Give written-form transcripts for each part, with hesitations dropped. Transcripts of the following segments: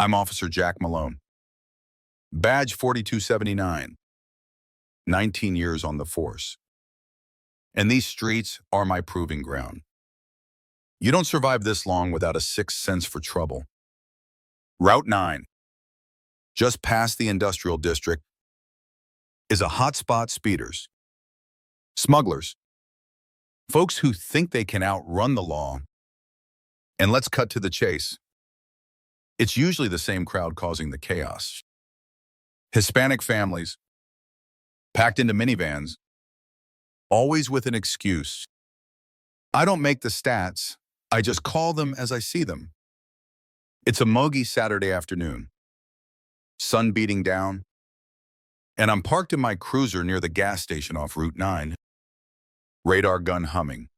I'm Officer Jack Malone. Badge 4279, 19 years on the force. And these streets are my proving ground. You don't survive this long without a sixth sense for trouble. Route 9, just past the industrial district, is a hotspot speeders, smugglers, folks who think they can outrun the law. And let's cut to the chase. It's usually the same crowd causing the chaos. Hispanic families, packed into minivans, always with an excuse. I don't make the stats, I just call them as I see them. It's a muggy Saturday afternoon, sun beating down, and I'm parked in my cruiser near the gas station off Route 9, radar gun humming.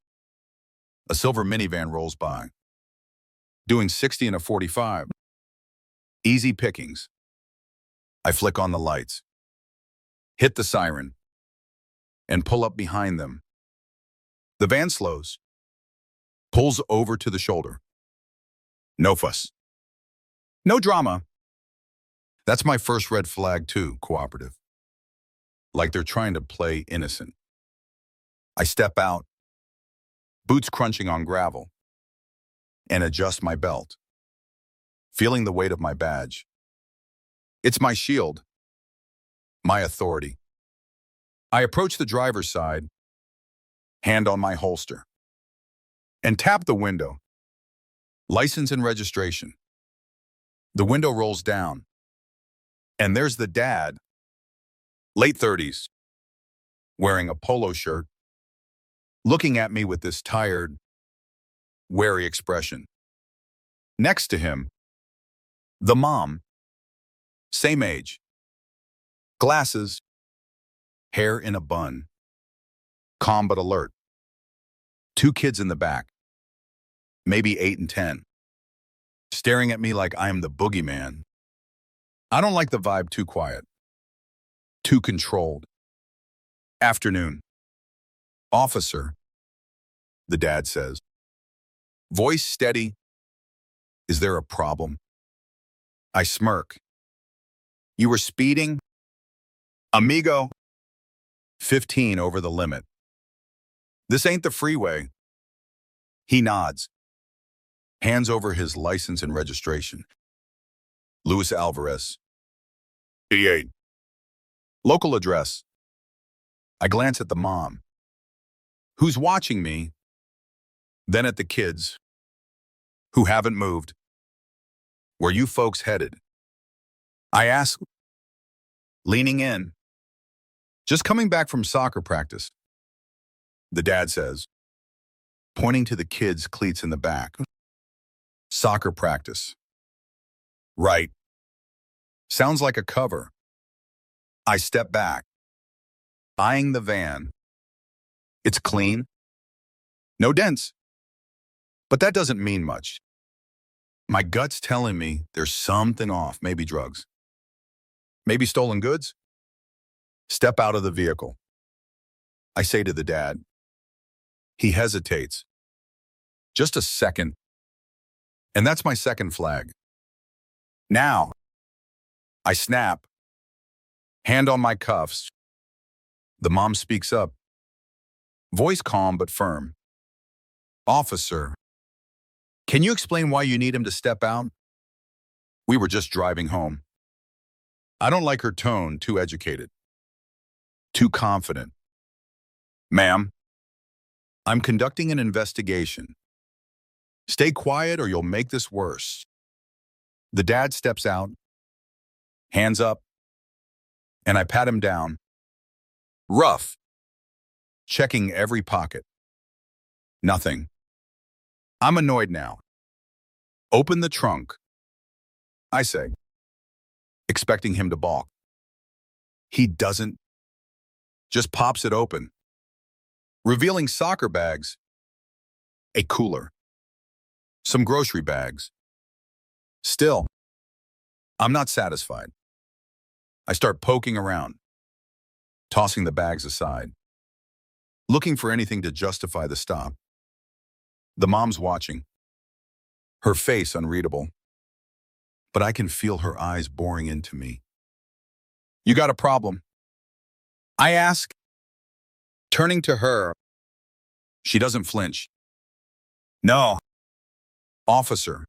A silver minivan rolls by, doing 60 in a 45. Easy pickings. I flick on the lights, hit the siren, and pull up behind them. The van slows, pulls over to the shoulder. No fuss. No drama. That's my first red flag too, cooperative. Like they're trying to play innocent. I step out, boots crunching on gravel, and adjust my belt, feeling the weight of my badge. It's my shield, my authority. I approach the driver's side, hand on my holster, and tap the window. License and registration. The window rolls down, and there's the dad, late 30s, wearing a polo shirt, looking at me with this tired, wary expression. Next to him, the mom, same age, glasses, hair in a bun, calm but alert. Two kids in the back, maybe 8 and 10, staring at me like I am the boogeyman. I don't like the vibe too quiet, too controlled. Afternoon. Officer, the dad says. Voice steady. Is there a problem? I smirk. You were speeding? Amigo. 15 over the limit. This ain't the freeway. He nods. Hands over his license and registration. Luis Alvarez. 88. Local address. I glance at the mom, who's watching me, then at the kids, who haven't moved. Where you folks headed? I ask, leaning in. Just coming back from soccer practice, the dad says, pointing to the kids' cleats in the back. Soccer practice. Right. Sounds like a cover. I step back, eyeing the van. It's clean. No dents. But that doesn't mean much. My gut's telling me there's something off, maybe drugs. Maybe stolen goods? Step out of the vehicle. I say to the dad. He hesitates. Just a second. And that's my second flag. Now. I snap. Hand on my cuffs. The mom speaks up. Voice calm but firm. Officer, can you explain why you need him to step out? We were just driving home. I don't like her tone, too educated. Too confident. Ma'am, I'm conducting an investigation. Stay quiet or you'll make this worse. The dad steps out, hands up, and I pat him down. Rough. Checking every pocket. Nothing. I'm annoyed now. Open the trunk, I say, expecting him to balk. He doesn't. Just pops it open, revealing soccer bags, a cooler, some grocery bags. Still, I'm not satisfied. I start poking around, tossing the bags aside, looking for anything to justify the stop. The mom's watching, her face unreadable. but I can feel her eyes boring into me. You got a problem? I ask, turning to her. She doesn't flinch. No, officer.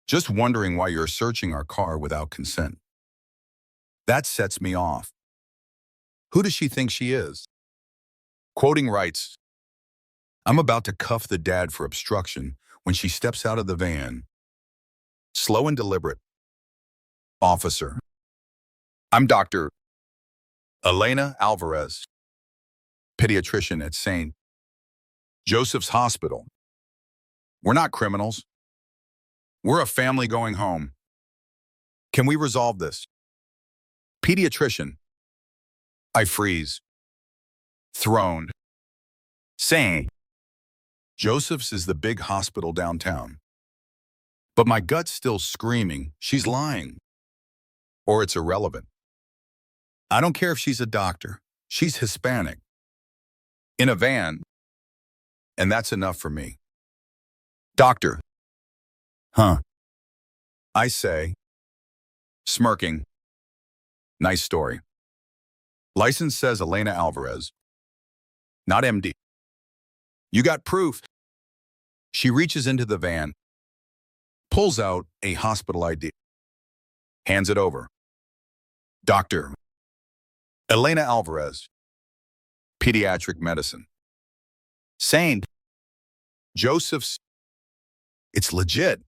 Just wondering why you're searching our car without consent. That sets me off. Who does she think she is? Quoting writes, I'm about to cuff the dad for obstruction when she steps out of the van. Slow and deliberate. Officer. I'm Dr. Elena Alvarez, pediatrician at St. Joseph's Hospital. We're not criminals. We're a family going home. Can we resolve this? Pediatrician. I freeze. Thrown. St. Joseph's is the big hospital downtown. But my gut's still screaming, she's lying. Or it's irrelevant. I don't care if she's a doctor. She's Hispanic. In a van. And that's enough for me. Doctor. Huh. I say. Smirking. Nice story. License says Elena Alvarez. Not MD. You got proof. She reaches into the van. Pulls out a hospital ID. Hands it over. Doctor. Elena Alvarez. Pediatric medicine. St. Joseph's. It's legit.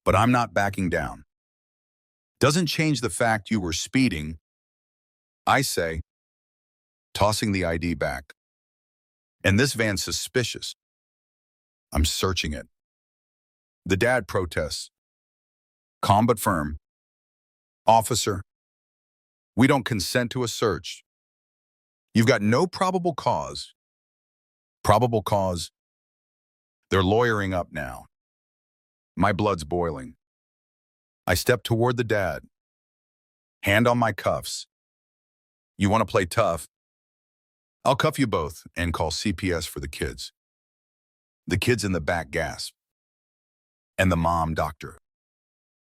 But I'm not backing down. Doesn't change the fact you were speeding. I say, tossing the ID back. And this van's suspicious. I'm searching it. The dad protests. Calm but firm. Officer, we don't consent to a search. You've got no probable cause. Probable cause? They're lawyering up now. My blood's boiling. I step toward the dad. Hand on my cuffs. You want to play tough? I'll cuff you both and call CPS for the kids. The kids in the back gasp. And the mom doctor.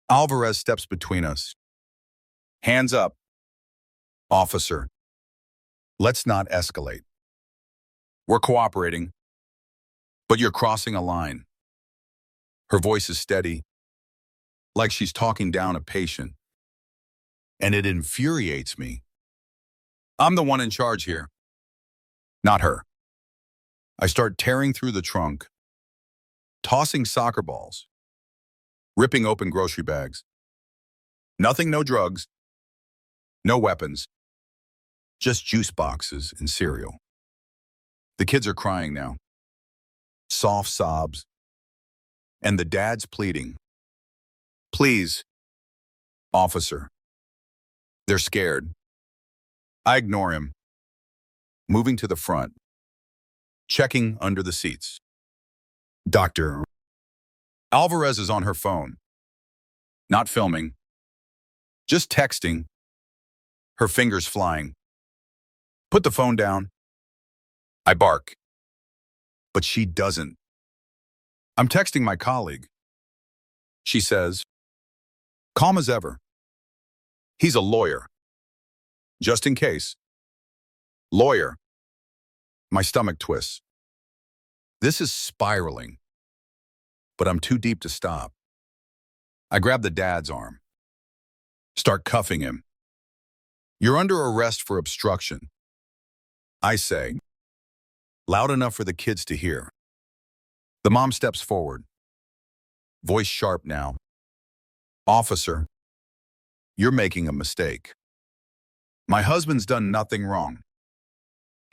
Alvarez steps between us. Hands up. Officer. Let's not escalate. We're cooperating. But you're crossing a line. Her voice is steady, like she's talking down a patient. And it infuriates me. I'm the one in charge here. Not her. I start tearing through the trunk, tossing soccer balls, ripping open grocery bags. Nothing, no drugs, no weapons, just juice boxes and cereal. The kids are crying now. Soft sobs. And the dad's pleading. Please, officer. They're scared. I ignore him, moving to the front, checking under the seats. Doctor. Alvarez is on her phone. Not filming. Just texting. Her fingers flying. Put the phone down. I bark. But she doesn't. I'm texting my colleague. She says, calm as ever. He's a lawyer. Just in case. Lawyer. My stomach twists. This is spiraling. But I'm too deep to stop. I grab the dad's arm. Start cuffing him. You're under arrest for obstruction. I say, loud enough for the kids to hear. The mom steps forward. Voice sharp now. Officer, you're making a mistake. My husband's done nothing wrong.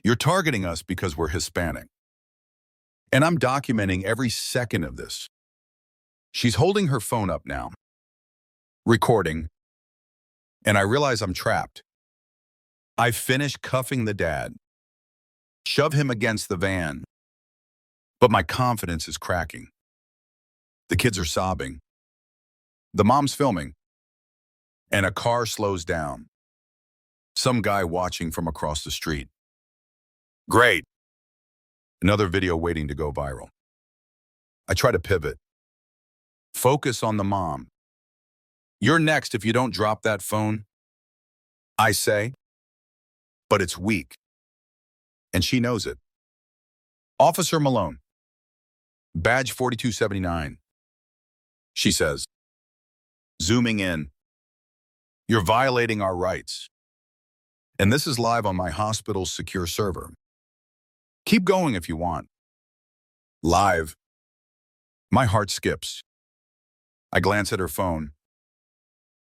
You're targeting us because we're Hispanic. And I'm documenting every second of this. She's holding her phone up now. Recording. And I realize I'm trapped. I finish cuffing the dad. Shove him against the van. But my confidence is cracking. The kids are sobbing. The mom's filming. And a car slows down. Some guy watching from across the street. Great. Another video waiting to go viral. I try to pivot. Focus on the mom. You're next if you don't drop that phone, I say, but it's weak, and she knows it. Officer Malone, badge 4279, she says, zooming in. You're violating our rights. And this is live on my hospital's secure server. Keep going if you want. Live. My heart skips. I glance at her phone,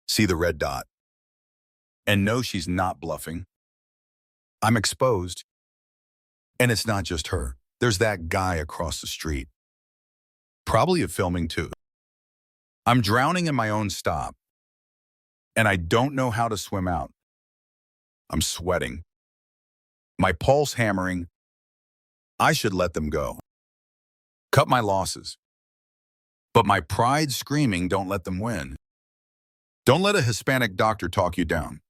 see the red dot, and know she's not bluffing. I'm exposed. And it's not just her. There's that guy across the street. Probably a filming too. I'm drowning in my own stop, and I don't know how to swim out. I'm sweating. My pulse hammering. I should let them go. Cut my losses. But my pride screaming, don't let them win. Don't let a Hispanic doctor talk you down.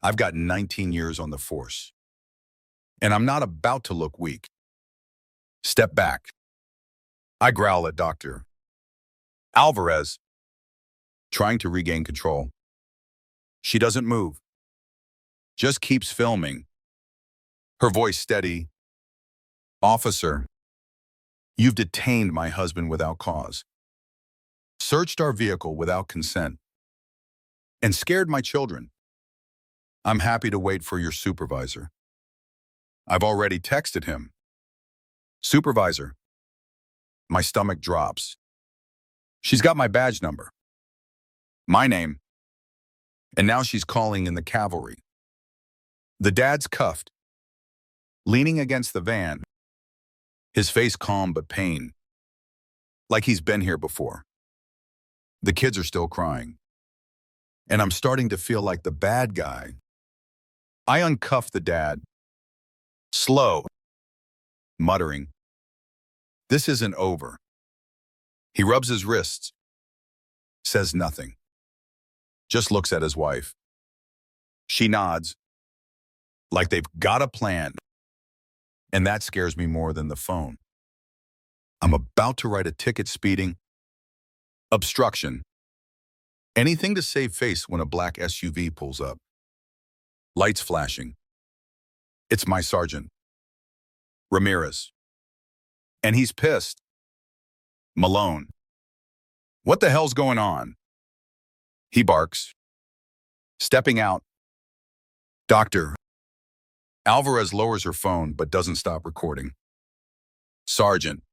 I've got 19 years on the force, and I'm not about to look weak. Step back. I growl at Dr. Alvarez, trying to regain control. She doesn't move, just keeps filming. Her voice steady. Officer, you've detained my husband without cause, searched our vehicle without consent, and scared my children. I'm happy to wait for your supervisor. I've already texted him. Supervisor. My stomach drops. She's got my badge number, my name, and now she's calling in the cavalry. The dad's cuffed, leaning against the van, his face calm but pain, like he's been here before. The kids are still crying, and I'm starting to feel like the bad guy. I uncuff the dad, slow, muttering, "This isn't over." He rubs his wrists, says nothing, just looks at his wife. She nods, like they've got a plan, and that scares me more than the phone. I'm about to write a ticket speeding, obstruction, anything to save face when a black SUV pulls up. Lights flashing. It's my sergeant, Ramirez. And he's pissed. Malone. What the hell's going on? He barks. Stepping out. Doctor. Alvarez lowers her phone but doesn't stop recording. Sergeant.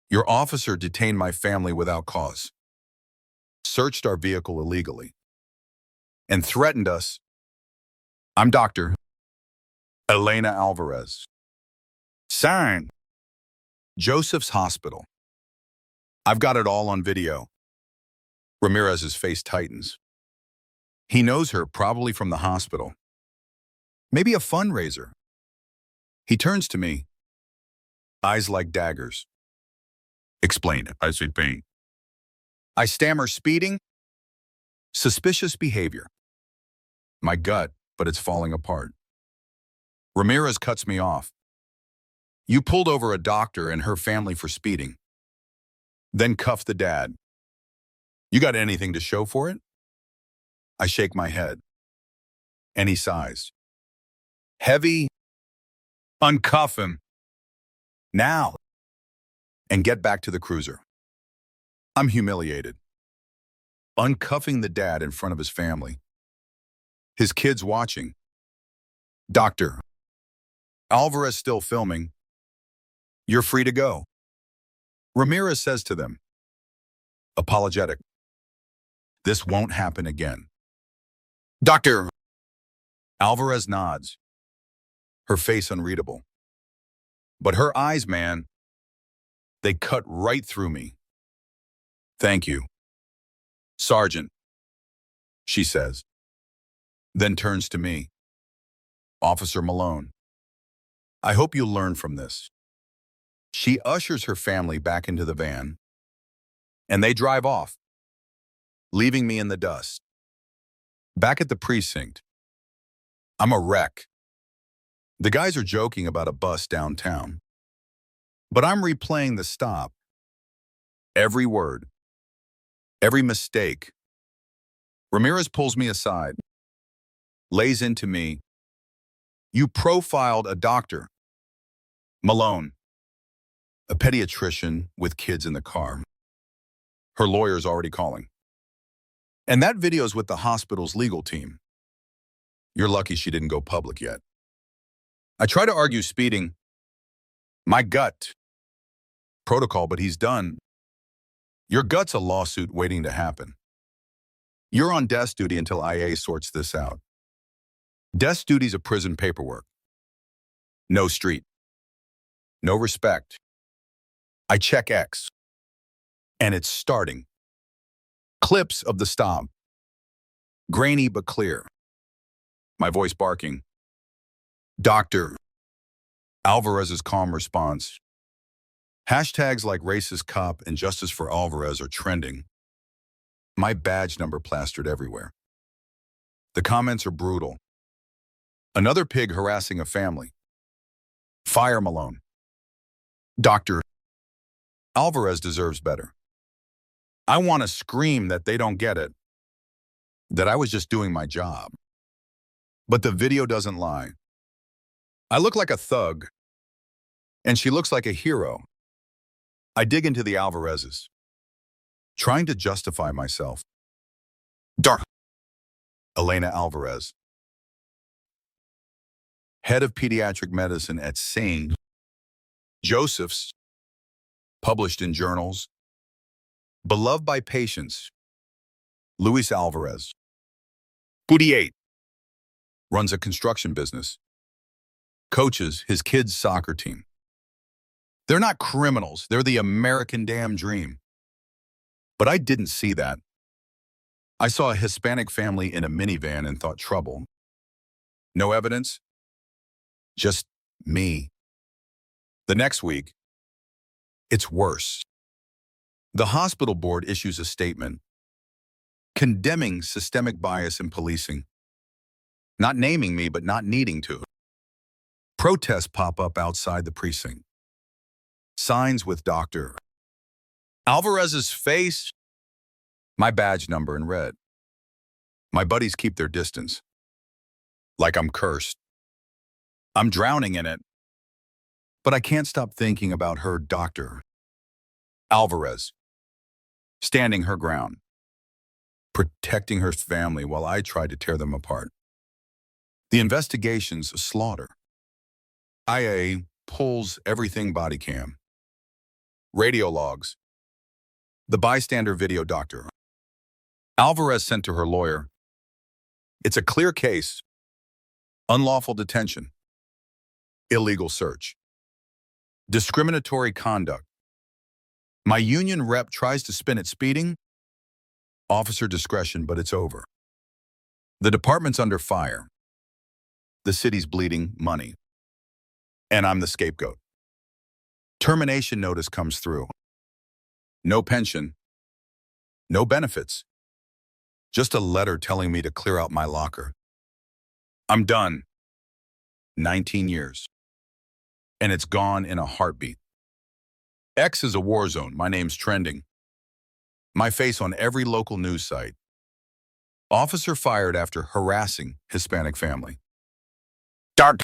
Your officer detained my family without cause, searched our vehicle illegally, and threatened us. I'm Dr. Elena Alvarez. Sign. Joseph's Hospital. I've got it all on video. Ramirez's face tightens. He knows her probably from the hospital. Maybe a fundraiser. He turns to me, eyes like daggers. Explain it, I said pain. I stammer speeding, suspicious behavior. My gut, but it's falling apart. Ramirez cuts me off. You pulled over a doctor and her family for speeding, then cuffed the dad. You got anything to show for it? I shake my head, and he sighs. Heavy, uncuff him. Now. And get back to the cruiser. I'm humiliated. Uncuffing the dad in front of his family. His kids watching. Doctor. Alvarez still filming. You're free to go. Ramirez says to them. Apologetic. This won't happen again. Doctor. Alvarez nods. Her face unreadable. But her eyes, man, they cut right through me. Thank you, Sergeant, she says, then turns to me. Officer Malone, I hope you'll learn from this. She ushers her family back into the van, and they drive off, leaving me in the dust. Back at the precinct, I'm a wreck. The guys are joking about a bus downtown, but I'm replaying the stop. Every word, every mistake, Ramirez pulls me aside, lays into me. You profiled a doctor. Malone, a pediatrician with kids in the car. Her lawyer's already calling. And that video's with the hospital's legal team. You're lucky she didn't go public yet. I try to argue speeding. My gut. Protocol, but he's done. Your gut's a lawsuit waiting to happen. You're on desk duty until IA sorts this out. Desk duty's a prison paperwork. No street. No respect. I check X. And it's starting. Clips of the stop. Grainy but clear. My voice barking. Doctor. Alvarez's calm response. Hashtags like racist cop and justice for Alvarez are trending. My badge number plastered everywhere. The comments are brutal. Another pig harassing a family. Fire Malone. Doctor. Alvarez deserves better. I want to scream that they don't get it, that I was just doing my job. But the video doesn't lie. I look like a thug, and she looks like a hero. I dig into the Alvarezes, trying to justify myself. Dark. Elena Alvarez, head of pediatric medicine at St. Joseph's, published in journals. Beloved by patients. Luis Alvarez, 48, runs a construction business. Coaches his kids' soccer team. They're not criminals. They're the American damn dream. But I didn't see that. I saw a Hispanic family in a minivan and thought trouble. No evidence. Just me. The next week, it's worse. The hospital board issues a statement condemning systemic bias in policing. Not naming me, but not needing to. Protests pop up outside the precinct. Signs with Dr. Alvarez's face. My badge number in red. My buddies keep their distance. Like I'm cursed. I'm drowning in it. But I can't stop thinking about her, Dr. Alvarez, standing her ground, protecting her family while I tried to tear them apart. The investigation's a slaughter. IA pulls everything body cam. Radio logs. The bystander video doctor. Alvarez sent to her lawyer. It's a clear case. Unlawful detention. Illegal search. Discriminatory conduct. My union rep tries to spin it speeding. Officer discretion, but it's over. The department's under fire. The city's bleeding money. And I'm the scapegoat. Termination notice comes through. No pension. No benefits. Just a letter telling me to clear out my locker. I'm done. 19 years. And it's gone in a heartbeat. X is a war zone. My name's trending. My face on every local news site. Officer fired after harassing Hispanic family. Dark.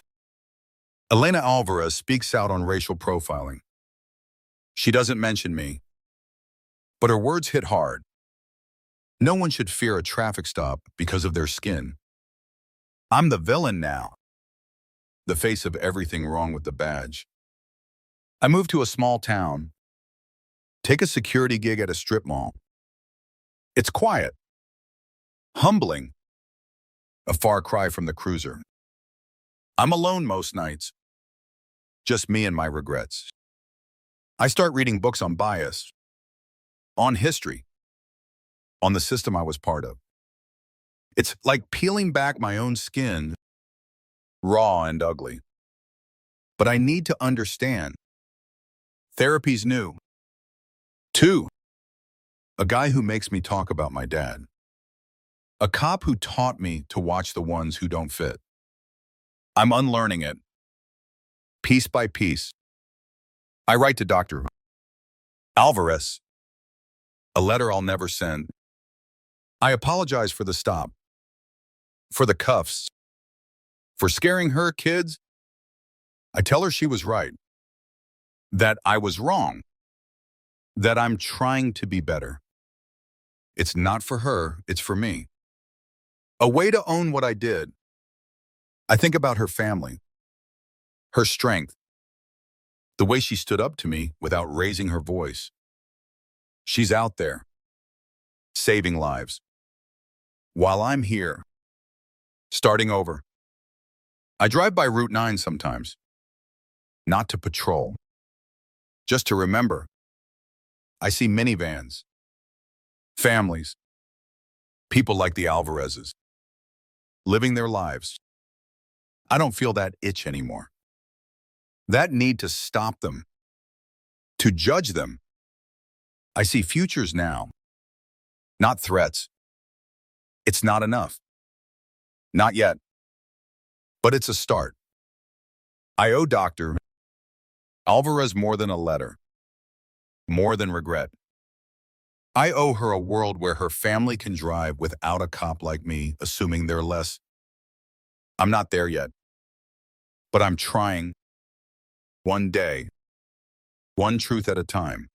Elena Alvarez speaks out on racial profiling. She doesn't mention me, but her words hit hard. No one should fear a traffic stop because of their skin. I'm the villain now. The face of everything wrong with the badge. I move to a small town. Take a security gig at a strip mall. It's quiet. Humbling. A far cry from the cruiser. I'm alone most nights. Just me and my regrets. I start reading books on bias, on history, on the system I was part of. It's like peeling back my own skin, raw and ugly. But I need to understand. Therapy's new. 2. A guy who makes me talk about my dad. A cop who taught me to watch the ones who don't fit. I'm unlearning it. Piece by piece. I write to Dr. Alvarez. A letter I'll never send. I apologize for the stop, for the cuffs, for scaring her kids. I tell her she was right, that I was wrong, that I'm trying to be better. It's not for her, it's for me. A way to own what I did. I think about her family, her strength, the way she stood up to me without raising her voice. She's out there, saving lives, while I'm here, starting over. I drive by Route 9 sometimes, not to patrol, just to remember. I see minivans, families, people like the Alvarezes, living their lives. I don't feel that itch anymore. That need to stop them, to judge them. I see futures now, not threats. It's not enough. Not yet. But it's a start. I owe Dr. Alvarez more than a letter, more than regret. I owe her a world where her family can drive without a cop like me, assuming they're less. I'm not there yet, but I'm trying. One day, one truth at a time.